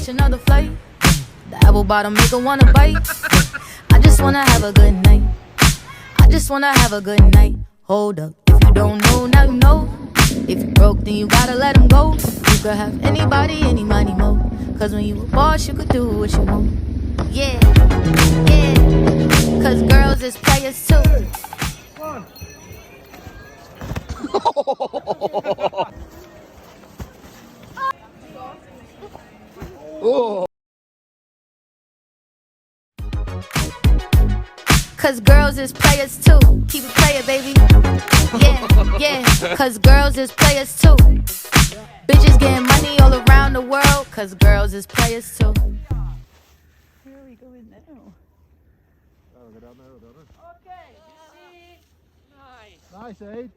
catch another flight. The apple bottom make her wanna bite. I just wanna have a good night. I just wanna have a good night. Hold up, if you don't know, now you know. If you broke, then you gotta let him go. You could have anybody, any money, mo. Cause when you a boss, you could do what you want. Yeah, yeah. Cause girls is players too. Oh. Cause girls is players too. Keep it player, baby. Yeah, yeah. Cause girls is players too. Bitches getting money all around the world. Cause girls is players too. Where are we going now? Oh, go down there, Okay, you see. Nice. Nice, eh?